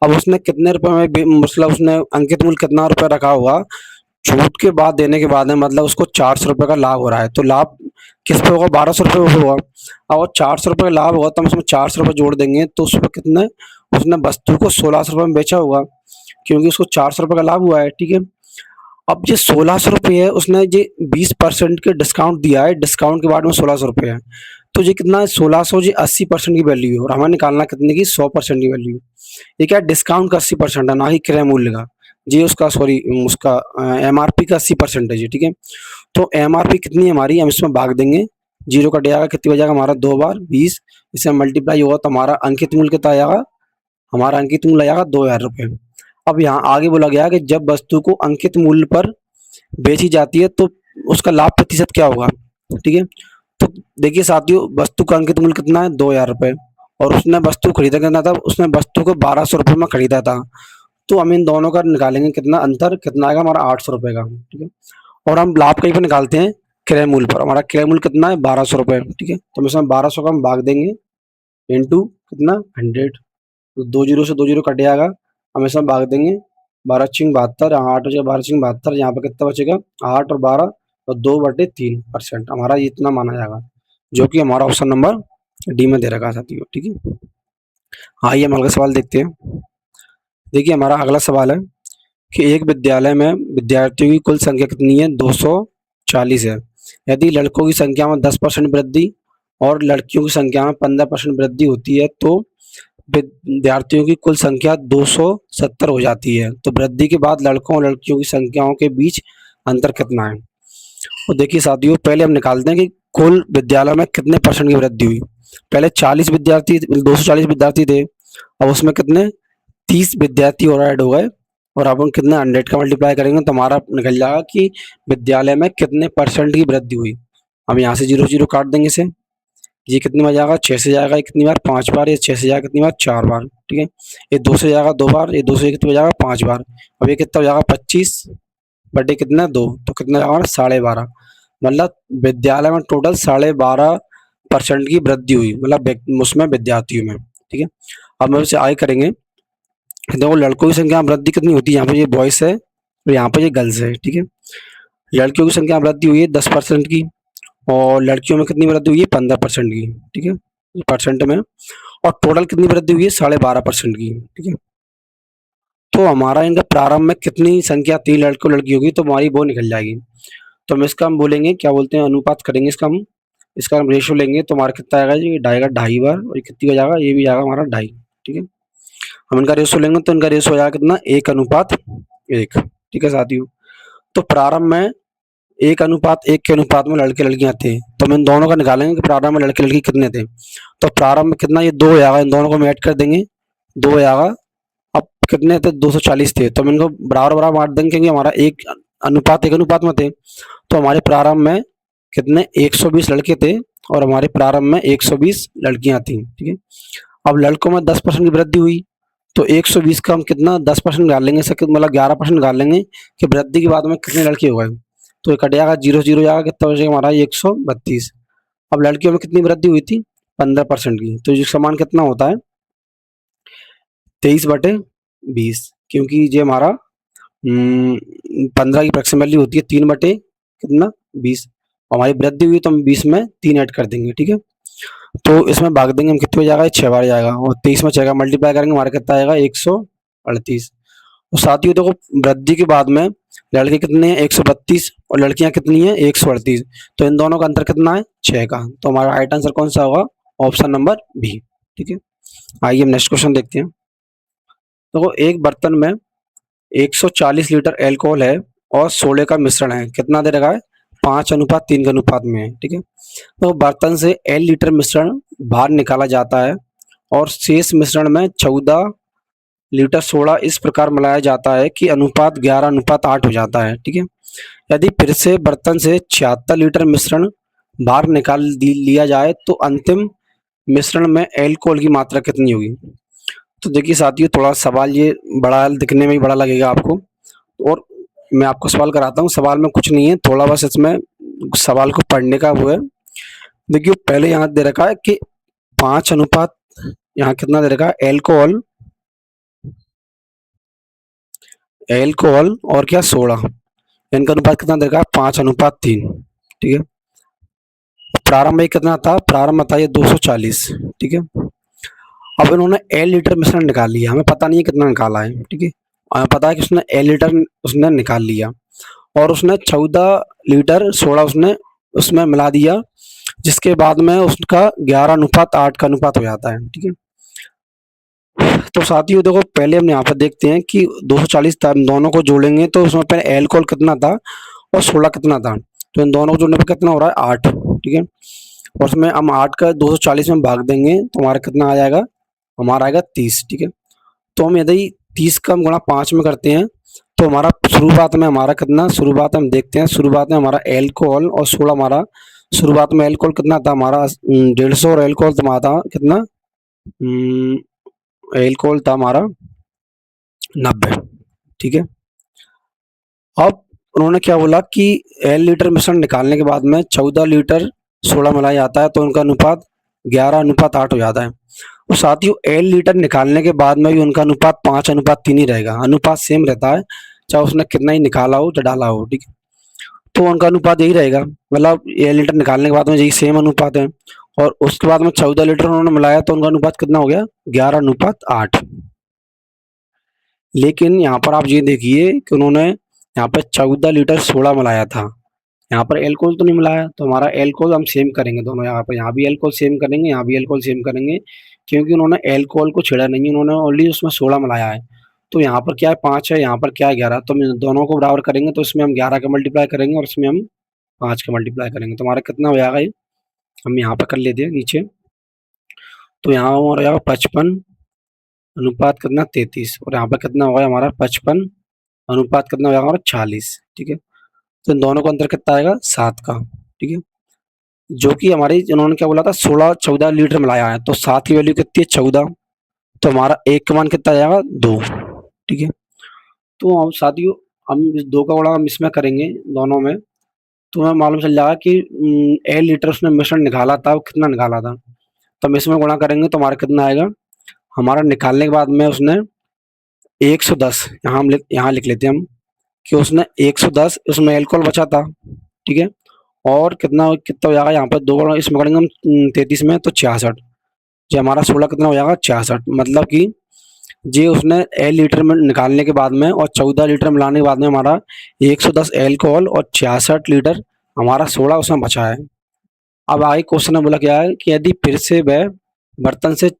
अब उसने कितने रुपए में मतलब उसने अंकित मूल्य कितना रुपया रखा होगा छूट के बाद, देने के बाद में, मतलब उसको 400 रुपये का लाभ हो रहा है। तो लाभ किस पे होगा? 1200 रुपये पे होगा। और 400 रुपये का लाभ होगा तो हम उसमें 400 रुपये जोड़ देंगे तो उस पर कितने, उसने वस्तु को 1600 रुपये में बेचा होगा क्योंकि उसको 400 रुपये का लाभ हुआ है। ठीक है, अब ये 1600 रुपये है, उसने ये 20% के डिस्काउंट दिया है, डिस्काउंट के बाद में 1600 रुपये है। तो ये कितना है? 1600, ये 80% की वैल्यू है और हमें निकालना कितने की? 100% की वैल्यू। ये क्या है? डिस्काउंट का 80% है, ना ही क्रय मूल्य का। जी उसका, सॉरी, उसका एमआरपी का 80% है जी। ठीक है, तो एमआरपी कितनी है हमारी? हम इसमें भाग देंगे, जीरो कट जाएगा, कितनी हो जाएगा हमारा? 2 बार 20। इससे मल्टीप्लाई होगा तो हमारा अंकित मूल्य कितना आएगा? हमारा अंकित मूल्य आएगा 2000 रुपये। अब यहाँ आगे बोला गया कि जब वस्तु को अंकित मूल्य पर बेची जाती है तो उसका लाभ प्रतिशत क्या होगा? ठीक है, तो देखिए साथियों, वस्तु का अंकित मूल्य कितना है? 2000 रुपये। और उसने वस्तु खरीदा कितना था? उसने वस्तु को 1200 रुपये में खरीदा था। तो हम इन दोनों का निकालेंगे, कितना अंतर कितना आएगा हमारा? 800 रुपये का। ठीक है, और हम लाभ कहीं पर निकालते हैं? क्रय मूल्य पर। हमारा क्रय मूल्य कितना है? 1200 रुपये। ठीक है, तो हम इसमें 1200 का हम भाग देंगे इंटू कितना? 100। तो 2 जीरो से 2 जीरो कट जाएगा, हम इसमें भाग देंगे, 12 छिंग 72, यहाँ 8 हो जाएगा, 12 छिंग 72, यहाँ पे कितना बचेगा? 8 और 12 और 2/3% हमारा इतना माना जाएगा, जो कि हमारा ऑप्शन नंबर डी में दे रखा है साथियों। ठीक है, आइए हम अगला सवाल देखते हैं। देखिए हमारा अगला सवाल है कि एक विद्यालय में विद्यार्थियों की कुल संख्या कितनी है? 240 है। यदि लड़कों की संख्या में 10% वृद्धि और लड़कियों की संख्या में 15% वृद्धि होती है तो विद्यार्थियों की कुल संख्या 270 हो जाती है। तो वृद्धि के बाद लड़कों और लड़कियों की संख्याओं के बीच अंतर कितना है? तो देखिए साथियों, पहले हम निकालते हैं कि कुल विद्यालय में कितने परसेंट की वृद्धि हुई। पहले 40 विद्यार्थी, 240 विद्यार्थी थे, अब उसमें कितने 30 विद्यार्थी और ऐड हो गए, और अब हम कितने 100 का मल्टीप्लाई करेंगे तो हमारा निकल जाएगा कि विद्यालय में कितने परसेंट की वृद्धि हुई। हम यहाँ से 0 0 काट देंगे इसे, ये कितनी बार जाएगा? 6 से जाएगा कितनी बार? 5 बार। ये 6 से जाएगा कितनी बार? 4 बार। ठीक है, ये 2 से जाएगा 2 बार, ये 2 से कितनी बार जाएगा? 5 बार। अब ये कितना हो जाएगा? 25 बटे कितना? 2, तो कितना जाएगा? 12.5। मतलब विद्यालय में टोटल 12.5% की वृद्धि हुई, मतलब उसमें विद्यार्थियों में। ठीक है, अब हम इसे आगे करेंगे। देखो लड़कों की संख्या में वृद्धि कितनी होती है? यहाँ पे ये बॉयस है और यहाँ पे ये गर्ल्स है। ठीक है, लड़कियों की संख्या में वृद्धि हुई है 10% की, और लड़कियों में कितनी वृद्धि हुई है? 15% की। ठीक है, परसेंट में, और टोटल कितनी वृद्धि हुई है? 12.5% की। ठीक है, तो हमारा इनका प्रारंभ में कितनी संख्या थी लड़कों लड़की होगी तो हमारी वो निकल जाएगी। तो हम इसका हम बोलेंगे, क्या बोलते हैं, अनुपात करेंगे इसका हम रेशो लेंगे तो हमारा कितना आएगा? ये आएगा 2.5 बार, और ये कितनी हो जाएगा? ये भी आएगा हमारा 2.5। ठीक है, हम इनका रेशो लेंगे तो इनका रेशो हो जाएगा कितना? 1:1। ठीक है साथियों, तो प्रारंभ में 1:1 के अनुपात में लड़के लड़कियां थे, तो हम इन दोनों का निकालेंगे कि प्रारंभ में लड़के लड़की कितने थे। तो प्रारंभ में कितना? ये 2 हो जाएगा, इन दोनों को हम ऐड कर देंगे, 2 हो जाएगा। अब कितने थे? 240 थे, तो हम इनको बराबर बराबर बांट देंगे क्योंकि हमारा 1:1 अनुपात में थे। तो हमारे प्रारंभ में कितने? 120 लड़के थे और हमारे प्रारंभ में 120 लड़कियां थी। ठीक है, अब लड़कों में 10% की वृद्धि हुई, तो 120 का हम कितना 10% निकाल लेंगे, मतलब 11% निकाल लेंगे कि वृद्धि के बाद में कितने लड़के हो गए। तो ये कट जाएगा, जीरो जीरो जाएगा, कितना बचेगा हमारा 132। अब लड़कियों में कितनी वृद्धि हुई थी 15% की, तो ये समान कितना होता है 23/20, क्योंकि ये हमारा 15 की फ्रैक्शन वैल्यू होती है 3/20। हमारी वृद्धि हुई तो हम 20 में 3 ऐड कर देंगे, ठीक है। तो इसमें भाग देंगे हम, कितने हो जाएगा 6 बार जाएगा, और 23 में 6 का मल्टीप्लाई करेंगे, हमारा कितना आएगा 138। और साथियों देखो, वृद्धि के बाद में लड़के कितने हैं 132 और लड़कियां कितनी हैं 138, तो इन दोनों का अंतर कितना है 6 का। तो हमारा राइट आंसर कौन सा होगा, ऑप्शन नंबर बी, ठीक है। आइए हम नेक्स्ट क्वेश्चन देखते हैं। देखो, एक बर्तन में 140 लीटर एल्कोहल है और सोडे का मिश्रण है, कितना दे रखा है 5:3 के अनुपात में है, ठीक है। तो बर्तन से L लीटर मिश्रण बाहर निकाला जाता है और शेष मिश्रण में 14 लीटर सोडा इस प्रकार मिलाया जाता है कि अनुपात 11:8 हो जाता है, ठीक है। यदि फिर से बर्तन से 76 लीटर मिश्रण बाहर निकाल लिया जाए तो अंतिम मिश्रण में एल्कोहल की मात्रा कितनी होगी। तो देखिए साथियों, थोड़ा सवाल ये बड़ा दिखने में ही बड़ा लगेगा आपको, और मैं आपको सवाल कराता हूँ। सवाल में कुछ नहीं है, थोड़ा बस इसमें सवाल को पढ़ने का वो है। देखिए पहले यहाँ दे रखा है कि 5 यहाँ कितना दे रखा है एल्कोहल, एल्कोहल और क्या सोडा, इनका अनुपात कितना दे रखा है 5:3, ठीक है। प्रारंभ कितना था, प्रारंभ था ये 240, ठीक है। अब इन्होंने L लीटर मिश्रण निकाल लिया, हमें पता नहीं है कितना निकाला है, ठीक है। हमें पता है कि उसने L लीटर उसने निकाल लिया और उसने 14 लीटर सोडा उसने उसमें मिला दिया, जिसके बाद में उसका 11:8 का अनुपात हो जाता है, ठीक है। तो साथियों देखो, पहले हम यहाँ पर देखते हैं कि 240 था, दोनों को जोड़ेंगे तो उसमें पहले एल्कोहल कितना था और सोडा कितना था, तो इन दोनों को जोड़ने पर कितना हो रहा है 8, ठीक है। और उसमें हम 8 का 240 में भाग देंगे तो हमारा कितना आ जाएगा, हमारा आएगा 30, ठीक है। तो हम यदि 30 का हम गुणा 5 में करते हैं तो हमारा शुरुआत में हमारा कितना, शुरुआत में हम देखते हैं, शुरुआत में हमारा एल्कोहल और सोडा, हमारा शुरुआत में एल्कोहल कितना था हमारा 150 और एल्कोहल तुम्हारा था कितना, एल्कोहल था हमारा 90, ठीक है। अब उन्होंने क्या बोला कि L लीटर मिश्रण निकालने के बाद में 14 लीटर सोडा मिलाया जाता है तो उनका अनुपात 11:8 हो जाता है। और साथियों L लीटर निकालने के बाद में भी उनका अनुपात 5:3 ही रहेगा, अनुपात सेम रहता है चाहे उसने कितना ही निकाला हो या डाला हो, ठीक है। तो उनका अनुपात यही रहेगा, मतलब L लीटर निकालने के बाद में यही सेम अनुपात है, और उसके बाद में 14 लीटर उन्होंने मिलाया तो उनका अनुपात कितना हो गया 11:8। लेकिन यहाँ पर आप ये देखिए कि उन्होंने यहाँ पर 14 लीटर सोडा मिलाया था, यहाँ पर एल्कोहल तो नहीं मिलाया, तो हमारा एल्कोहल हम सेम करेंगे दोनों, यहाँ पर यहाँ भी एल्कोहल सेम करेंगे, यहाँ भी एल्कोहल सेम करेंगे, क्योंकि उन्होंने एल्कोहल को छेड़ा नहीं है, उन्होंने ओनली उसमें सोडा मिलाया है। तो यहाँ पर क्या है 5 है, यहाँ पर क्या है 11, तो हम दोनों को बराबर करेंगे तो इसमें हम 11 का मल्टीप्लाई करेंगे और इसमें हम 5 का मल्टीप्लाई करेंगे, तो हमारा कितना हो जाएगा ये, हम यहाँ पर कर लेते हैं नीचे। तो यहाँ हो जाएगा 55 अनुपात कितना 33, और यहाँ पर कितना होगा हमारा 55 अनुपात कितना हो जाएगा हमारा 40, ठीक है। तो इन दोनों का अंतर कितना आएगा 7 का, ठीक है। जो कि हमारी इन्होंने क्या बोला था 16-14 लीटर मिलाया है, तो 7 की वैल्यू कितनी है 14, तो हमारा एक का मान कितना आएगा 2, ठीक है। तो हम साथियों हम इस 2 का गुणा हम इसमें करेंगे दोनों में, तो हमें मालूम चल जाएगा कि L लीटर उसने मिश्रण निकाला था, वो कितना निकाला था, तो हम इसमें गुणा करेंगे तो हमारा कितना आएगा, हमारा निकालने के बाद में उसने 110, यहाँ लिख लेते हैं हम कि उसने 110 उसमें एल्कोहल बचा था, ठीक है। और कितना कितना हो जाएगा यहाँ पर 2 इसमें करेंगे हम 33 में तो 66, जो हमारा 16 कितना हो जाएगा 66, मतलब कि जी उसने L लीटर में निकालने के बाद में और 14 लीटर मिलाने के बाद में हमारा 110 एल्कोहल और 66 लीटर हमारा सोडा उसमें बचा है। अब आगे क्वेश्चन में बोला क्या है कि यदि फिर से वह बर्तन से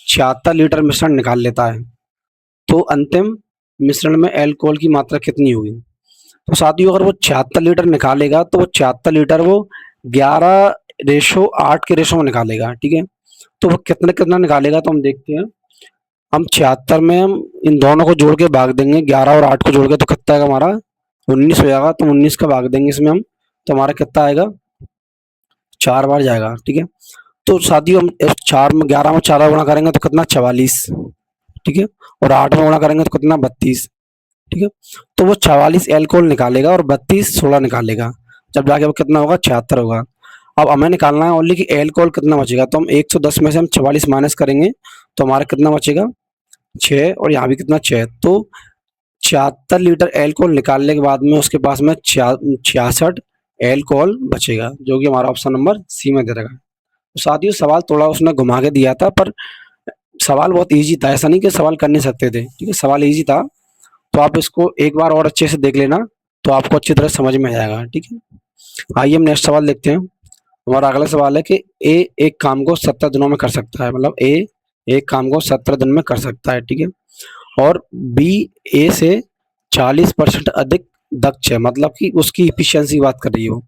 76 लीटर मिश्रण निकाल लेता है तो अंतिम मिश्रण में एल्कोहल की मात्रा कितनी होगी। तो साथियों अगर वो 76 लीटर निकालेगा तो वो 76 लीटर वो 11:8 के रेशो में निकालेगा, ठीक है। तो वो कितना कितना निकालेगा तो हम देखते हैं, हम 76 में हम इन दोनों को जोड़ के भाग देंगे, 11 और 8 को जोड़ के तो कितना आएगा हमारा 19 हो जाएगा, तो 19 का भाग देंगे इसमें हम, तो हमारा कितना आएगा 4 बार जाएगा, ठीक है। तो साथियों हम 4 में 11 में 4 गुणा करेंगे तो कितना 44, ठीक है, और 8 में गुणा करेंगे तो कितना 32, ठीक है। तो वो 44 एल्कोहल निकालेगा और 32 सोडा निकालेगा, जब जाके वो कितना होगा 76 होगा। अब हमें निकालना है ओनली कि एल्कोहल कितना बचेगा, तो हम 110 में से हम 44 माइनस करेंगे तो हमारा कितना बचेगा 6, और यहाँ भी कितना 6, तो 76 लीटर एल्कोहल निकालने के बाद में उसके पास में 66 एल्कोहल बचेगा, जो कि हमारा ऑप्शन नंबर सी में दे रखा है। तो साथियों सवाल थोड़ा उसने घुमा के दिया था, पर सवाल बहुत इजी था, ऐसा नहीं कि सवाल कर नहीं सकते थे, ठीक है, सवाल इजी था। तो आप इसको एक बार और अच्छे से देख लेना, तो आपको अच्छी तरह समझ में आ जाएगा, ठीक है। आइए हम नेक्स्ट सवाल देखते हैं। हमारा अगला सवाल है कि ए एक काम को 70 दिनों में कर सकता है, मतलब ए एक काम को 70 दिन में कर सकता है, ठीक है, और बी ए से 40% अधिक दक्ष है, मतलब कि उसकी इफिशियंसी की बात कर रही हो।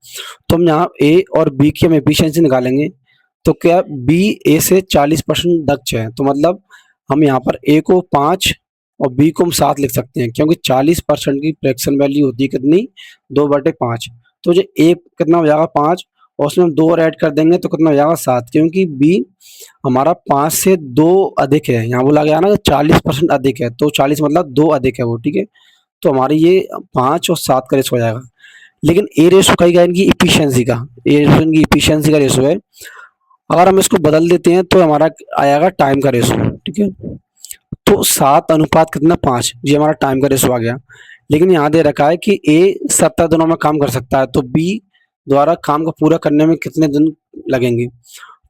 तो हम यहाँ ए और बी की हम इफिशियंसी निकालेंगे, तो क्या बी ए से 40% दक्ष है, तो मतलब हम यहाँ पर ए को 5 और बी को हम 7 लिख सकते हैं, क्योंकि 40% की फ्रैक्शन वैल्यू होती है कितनी 2/5। तो जो ए कितना हो जाएगा 5, और उसमें हम 2 और ऐड कर देंगे तो कितना हो जाएगा 7, क्योंकि बी हमारा 5 से 2 अधिक है, यहाँ बोला गया ना 40% अधिक है, तो 40 मतलब 2 अधिक है वो, ठीक है। तो हमारी ये 5 और 7 का रेशो हो जाएगा। लेकिन ए रेशो का क्या इनकी इफिशियंसी का, ए रेशो इनकी इफिशियंसी का रेशो है। अगर हम इसको बदल देते हैं तो हमारा आएगा टाइम का रेशो, ठीक है। तो 7 अनुपात कितना 5, ये हमारा टाइम का रेशो आ गया। लेकिन यहाँ दे रखा है कि ए 70 दिनों में काम कर सकता है, तो बी द्वारा काम को पूरा करने में कितने दिन लगेंगे।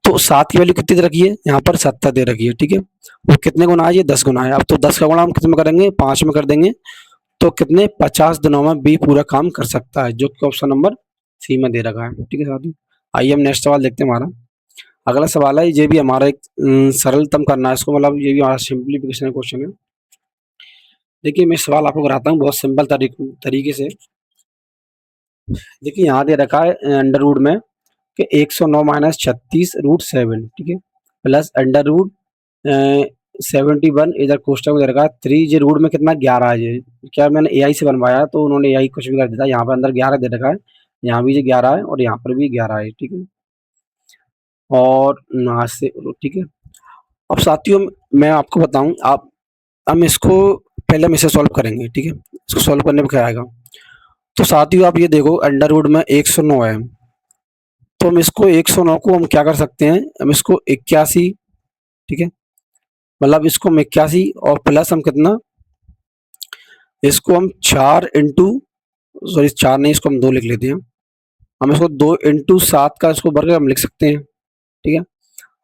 तो 7 की वैल्यू कितनी दे रखी है, यहाँ पर 70 दे रखी है, ठीक है। वो कितने गुना है, ये 10 गुना है। अब तो 10 का गुणा हम कितने में करेंगे 5 में कर देंगे, तो कितने 50 दिनों में बी पूरा काम कर सकता है, जो कि ऑप्शन नंबर सी में दे रखा है, ठीक है साथियों। आइए हम नेक्स्ट सवाल देखते हैं। हमारा अगला सवाल है, ये भी हमारा एक सरलतम करना है इसको, मतलब ये भी हमारा सिंप्लीफिकेशन क्वेश्चन है। देखिए मैं सवाल आपको कराता हूँ बहुत सिंपल तरीके से। देखिए यहाँ दे रखा है अंडर रूट में कि 109 माइनस 36√7, ठीक है, प्लस अंडर रूट 71 इधर कोष्टक में दे रखा है 3, ये रूट में कितना 11 है। ये क्या मैंने एआई से बनवाया, तो उन्होंने एआई कुछ भी कर दिया, यहाँ पर अंदर 11 दे रखा है, यहाँ भी ये 11 है और यहाँ पर भी 11 है, ठीक है, और यहाँ से, ठीक है। अब साथियों मैं आपको बताऊं, आप हम इसको पहले हम इसे सॉल्व करेंगे, ठीक है। इसको सॉल्व करने पर क्या आएगा, तो साथियों आप ये देखो अंडर रूट में 109 है, तो हम इसको 109 को हम क्या कर सकते हैं, हम इसको 81, ठीक है, मतलब इसको हम 81 और प्लस हम कितना, इसको हम 4 इंटू, सॉरी 4 नहीं, इसको हम 2 लिख लेते हैं। हम इसको 2 इंटू 7 का इसको वर्ग हम लिख सकते हैं, ठीक है।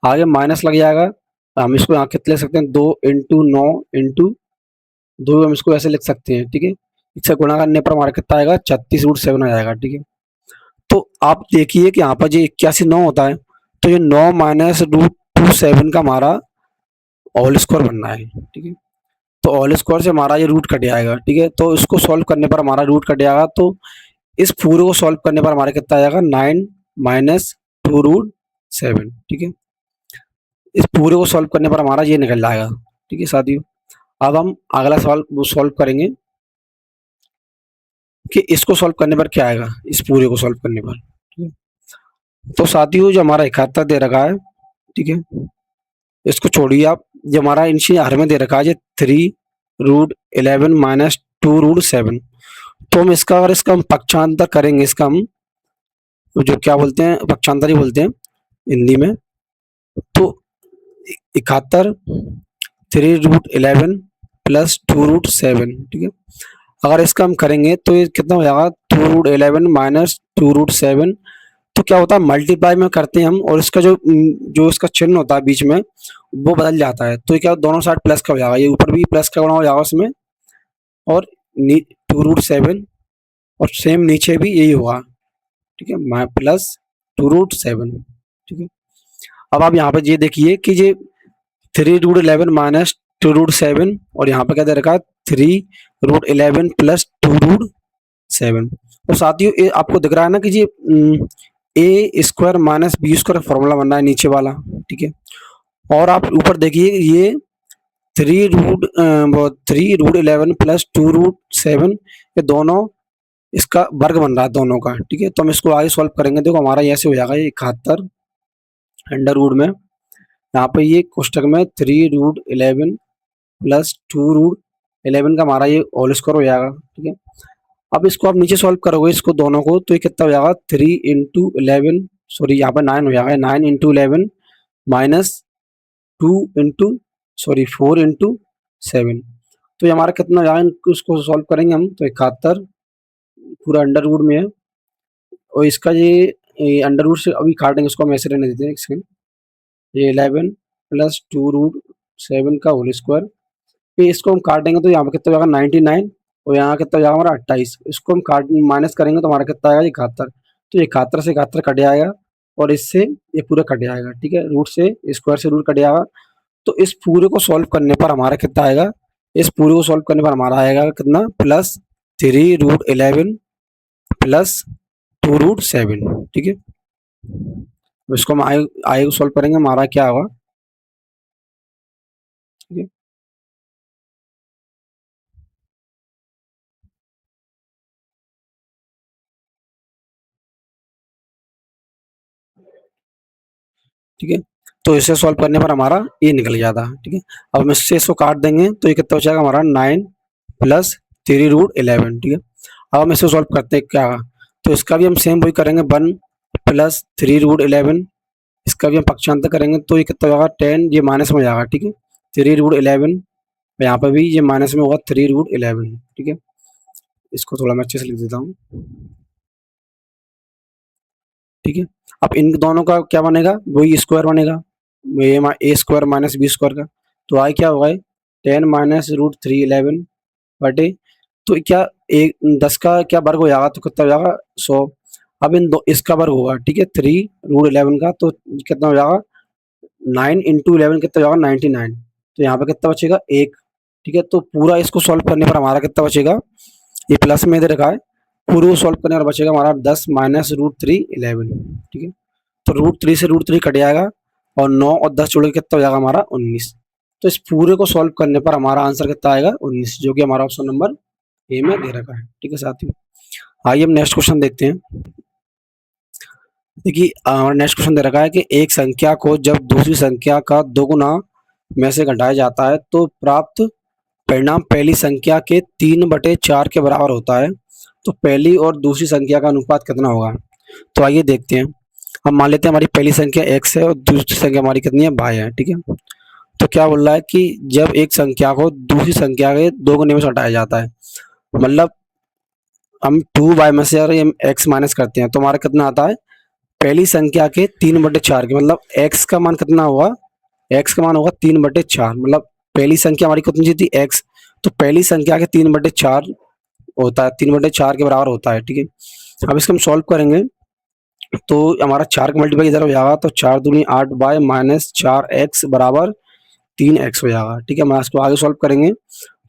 आगे माइनस लग जाएगा, हम इसको यहाँ कितने लिख सकते हैं 2 इंटू 9 इंटू 2, हम इसको ऐसे लिख सकते हैं, ठीक है। इससे गुणा करने पर हमारा कितना आएगा 36√7 आ जाएगा, ठीक है। तो आप देखिए कि यहाँ पर जो 81 9 होता है, तो ये 9 माइनस √2 7 का हमारा होल स्क्वायर बनना है, ठीक है। तो होल स्क्वायर से हमारा ये रूट कट जाएगा, ठीक है। तो इसको सॉल्व करने पर हमारा रूट कट जाएगा, तो इस पूरे को सॉल्व करने पर हमारा कितना आ जाएगा 9 माइनस 2√7, ठीक है। इस पूरे को सॉल्व करने पर हमारा ये निकल जाएगा, ठीक है साथियों। अब हम अगला सवाल वो सॉल्व करेंगे कि इसको सॉल्व करने पर क्या आएगा, इस पूरे को सॉल्व करने पर, ठीक है। तो साथियों जो हमारा 71 दे रखा है, ठीक है, इसको छोड़िए आप, जो हमारा इनसे हर में दे रखा है 3√11 माइनस 2√7, तो हम इसका अगर इसका हम पक्षांतर करेंगे, इसका हम जो क्या बोलते हैं पक्षांतर ही बोलते हैं हिंदी में, तो 71 3√11 प्लस 2√7, ठीक है। अगर इसका हम करेंगे तो ये कितना हो जाएगा 2√11 माइनस 2√7, तो क्या होता है मल्टीप्लाई में करते हैं हम, और इसका जो जो इसका चिन्ह होता है बीच में वो बदल जाता है, तो क्या दोनों साइड प्लस का हो जाएगा, ये ऊपर भी प्लस का गुणा हो जाएगा उसमें, और 2√7, और सेम नीचे भी यही होगा, ठीक है, प्लस 2√7, ठीक है। अब आप यहाँ पे ये देखिए कि ये 3√11 माइनस 2√7, और यहाँ पे क्या दे रखा है 3√11 प्लस 2√7। तो साथियों ये आपको दिख रहा है ना कि ये A square minus B square formula बन रहा है नीचे वाला, ठीक है। और आप ऊपर देखिए ये 3√11 प्लस 2√7, ये दोनों इसका वर्ग बन रहा है दोनों का, ठीक है। तो हम इसको आगे सॉल्व करेंगे, देखो हमारा ऐसे हो जाएगा ये 71 अंडर रूट में यहाँ पे ये कोष्टक में 3√11 प्लस 2√11 का हमारा ये होल स्क्वायर हो जाएगा। ठीक है, अब इसको आप नीचे सॉल्व करोगे इसको दोनों को, तो ये कितना हो जाएगा 3 × 11, सॉरी यहाँ पे 9 हो जाएगा, 9 × 11 माइनस 4 × 7, तो ये हमारा कितना हो जाएगा, इसको सॉल्व करेंगे हम तो 71 पूरा अंडर रूट में है। और इसका ये अंडर रूट से अभी काटेंगे, उसको हम ऐसे रहने देते हैं एक सेकंड। ये 11 प्लस 2√7 का होल स्क्वायर, फिर इसको हम काटेंगे तो यहाँ पे कितना हो जाएगा 99, और यहाँ कितना हो जाएगा हमारा 28। इसको हम काट माइनस करेंगे तो हमारा कितना आएगा 71, तो 71 से 71 कट जाएगा और इससे ये पूरा कट जाएगा। ठीक है, रूट से स्क्वायर से रूट कट जाएगा, तो इस पूरे को सॉल्व करने पर हमारा कितना आएगा, इस पूरे को सॉल्व करने पर हमारा आएगा कितना, प्लस 3√11 प्लस 2√7। ठीक है, तो इसको हम आई को सॉल्व करेंगे, हमारा क्या होगा। ठीक है, ठीक है, तो इसे सॉल्व करने पर हमारा ये निकल जाता है। ठीक है, अब हम इससे इसको काट देंगे तो ये कितना हो जाएगा हमारा 9 प्लस 3√11। ठीक है, अब हम इसको सॉल्व करते हैं क्या, तो इसका भी हम सेम वही करेंगे, 1 प्लस 3√11, इसका भी हम पक्षांतर करेंगे तो ये कितना होगा 10, ये माइनस में हो जाएगा। ठीक है, 3√11, यहाँ पर भी ये माइनस में होगा 3√11। ठीक है, इसको थोड़ा मैं अच्छे से लिख देता हूँ। ठीक है, अब इन दोनों का क्या बनेगा, वही स्क्वायर बनेगा, ए स्क्वायर माइनस बी स्क्वायर का, तो आई क्या होगा 10 माइनस रूट 311 बटे, तो क्या एक 10 का क्या वर्ग हो जाएगा, तो कितना हो जाएगा 100। अब इन दो इसका वर्ग होगा। ठीक है, 3√11 का, तो कितना हो जाएगा 9 × 11 कितना हो जाएगा 99, तो यहाँ पे कितना बचेगा 1। ठीक है, तो पूरा इसको सॉल्व करने पर हमारा कितना बचेगा, ये प्लस में दे रखा है, पूरे को सॉल्व करने पर बचेगा हमारा 10 माइनस रूट 311। ठीक है, तो √3 से √3 कट जाएगा और 9 और 10 जोड़ के कितना हो जाएगा हमारा 19। तो इस पूरे को सॉल्व करने पर हमारा आंसर कितना आएगा 19, जो कि हमारा ऑप्शन नंबर ए में दे रखा है। ठीक है साथियों, आइए हम नेक्स्ट क्वेश्चन देखते हैं। देखिए नेक्स्ट क्वेश्चन दे रखा है कि एक संख्या को जब दूसरी संख्या का दोगुना में से घटाया जाता है तो प्राप्त परिणाम पहली संख्या के 3/4 के बराबर होता है, तो पहली और दूसरी संख्या का अनुपात कितना होगा। तो आइए देखते हैं। हम मान लेते हैं हमारी पहली संख्या x है और दूसरी संख्या हमारी कितनी है y है। ठीक है, तो क्या बोल रहा है कि जब एक संख्या को दूसरी संख्या के दोगुने में से हटाया जाता है, मतलब हम 2y में से अगर हम x माइनस करते हैं तो हमारा कितना आता है, पहली संख्या के 3/4 के, मतलब x का मान कितना होगा, x का मान होगा 3/4, मतलब पहली संख्या हमारी कितनी थी x, तो पहली संख्या के 3/4 होता है, 3/4 के बराबर होता है। ठीक है, अब इसको हम सॉल्व करेंगे तो हमारा 4 का मल्टीप्लाई इधर हो जाएगा, तो 4 दूनी 8y माइनस 4x बराबर 3x हो जाएगा। ठीक है, हम इसको आगे सॉल्व करेंगे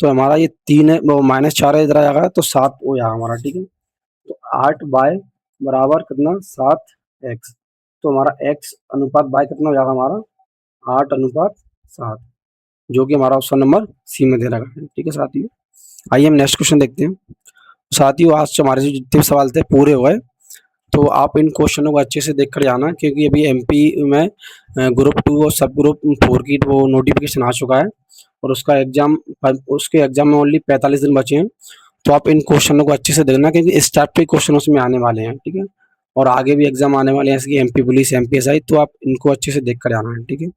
तो हमारा ये 3 है, वो -4 है, इधर आ जाएगा तो 7 हो जाएगा हमारा। ठीक है, तो 8y बराबर कितना 7x, तो हमारा x अनुपात y कितना हो जाएगा हमारा 8:7, जो कि हमारा ऑप्शन नंबर सी में दे रखा है। ठीक है साथियों, आइए हम नेक्स्ट क्वेश्चन देखते हैं। साथियों आज से हमारे जो जितने भी सवाल थे पूरे हुए, तो आप इन क्वेश्चनों को अच्छे से देख कर जाना, क्योंकि अभी एमपी में ग्रुप 2 और सब ग्रुप 4 की वो नोटिफिकेशन आ चुका है और उसका एग्जाम, उसके एग्जाम में ओनली 45 दिन बचे हैं। तो आप इन क्वेश्चनों को अच्छे से देखना, क्योंकि इस टाइप के क्वेश्चन उसमें आने वाले हैं। ठीक है, और आगे भी एग्जाम आने वाले हैं जैसे कि एमपी पुलिस, एमपीएसआई, तो आप इनको अच्छे से देख कर जाना है। ठीक है।